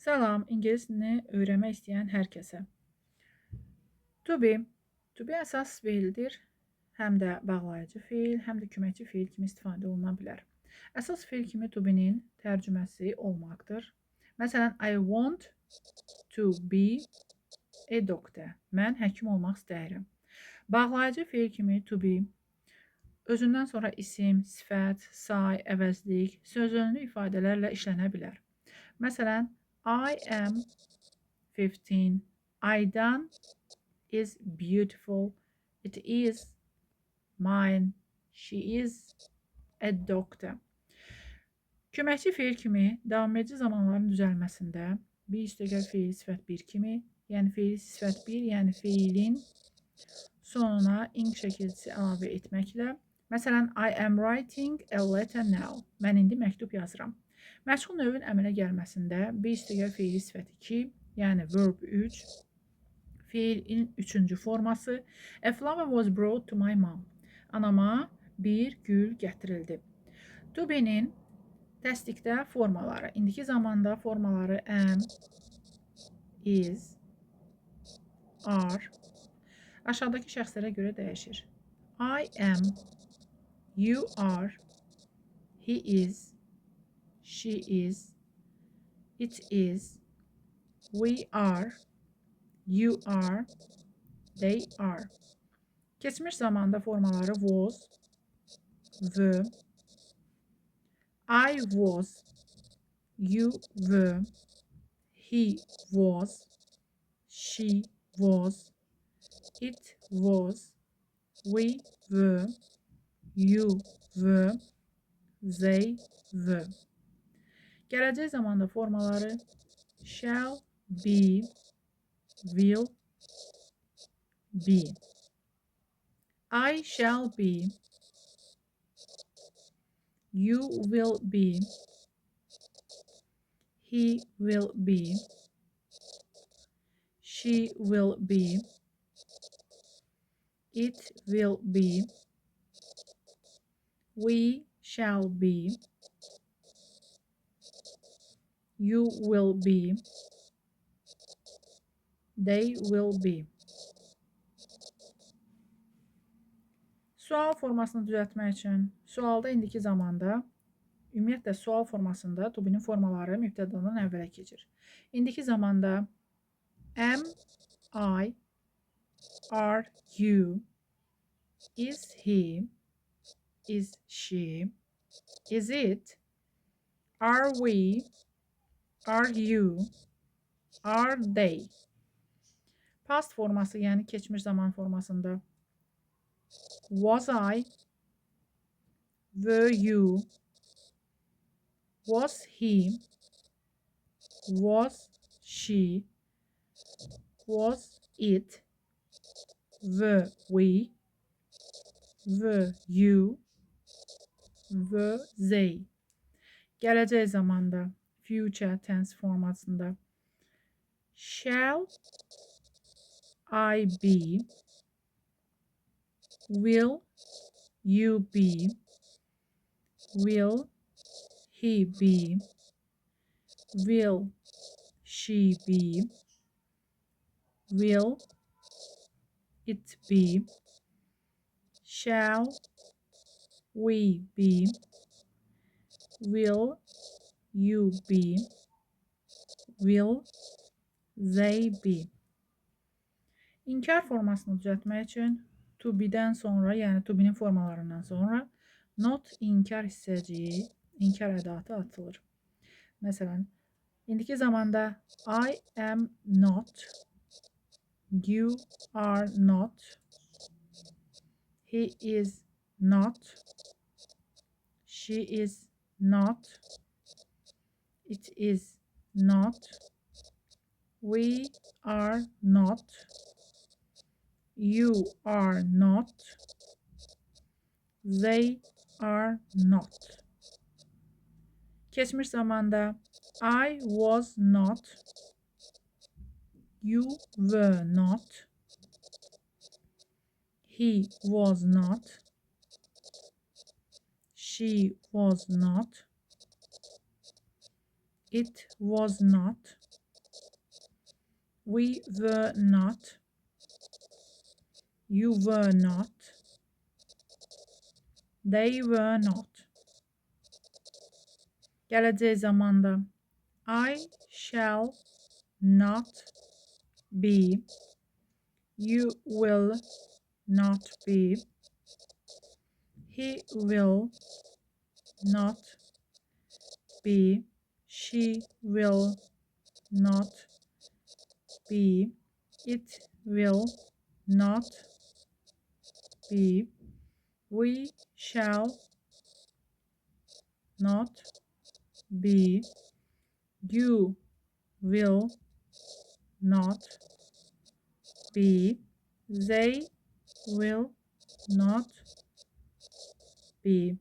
Salam, ingilis dilini öyrənmək istəyən hər kəsə. To be. To be əsas feildir. Həm də bağlayıcı feil, həm də köməkçi feil kimi istifadə oluna bilər. Əsas feil kimi to be-nin tərcüməsi olmaqdır. Məsələn, I want to be a doctor. Mən həkim olmaq istəyirəm. Bağlayıcı feil kimi to be özündən sonra isim, sifət, say, əvəzlik, sözünlü ifadələrlə işlənə bilər. Məsələn, I am 15. Aydan is beautiful. It is mine. She is a doctor. Köməkçi feil kimi davamedici zamanların düzəlməsində bir üstəgəl feil sifət 1 kimi, yəni feil sifət 1, yəni feilin sonuna ing şəkilçisi əlavə etməklə, məsələn, I am writing a letter now. Mən indi məktub yazıram. Məşğul növün əmələ gəlməsində bir üstəgəl feili sifət 2, yəni verb 3, feilin 3-cü forması. A flower was brought to my mom. Anama bir gül gətirildi. To be-nin təsdiqdə formaları. İndiki zamanda formaları am, is, are. Aşağıdakı şəxslərə görə dəyişir. I am, you are, he is, she is, it is, we are, you are, they are. Keçmiş zamanda formaları was, were, I was, you were, he was, she was, it was, we were, you were, they were. Gələcək zamanda formaları shall be, will be. I shall be, you will be, he will be, she will be, it will be, we shall be, you will be, they will be. Sual formasını düzəltmək üçün sualda indiki zamanda, ümumiyyətlə sual formasında to be-nin formaları mübtədadan əvvələ keçir. İndiki zamanda am, I, are you, is he, is she, is it, are we, are you, are they. Past forması, yəni keçmiş zaman formasında was I, were you, was he, was she, was it, were we, were you, were they. Gələcək zamanda future tense formasında shall I be, will you be, will he be, will she be, will it be, shall we be, will you be, will they be. İnkar formasını düzəltmək üçün to be-dən sonra, yəni to be-nin formalarından sonra not inkar hissəciyi, inkar ədatı atılır. Məsələn, indiki zamanda I am not, you are not, he is not, she is not, it is not, we are not, you are not, they are not. Keçmiş zamanda I was not, you were not, he was not, she was not, It was not. We were not. You were not. They were not. Gələcək zamanda I shall not be. You will not be. He will not be. She will not be. It will not be. We shall not be. You will not be. They will not be.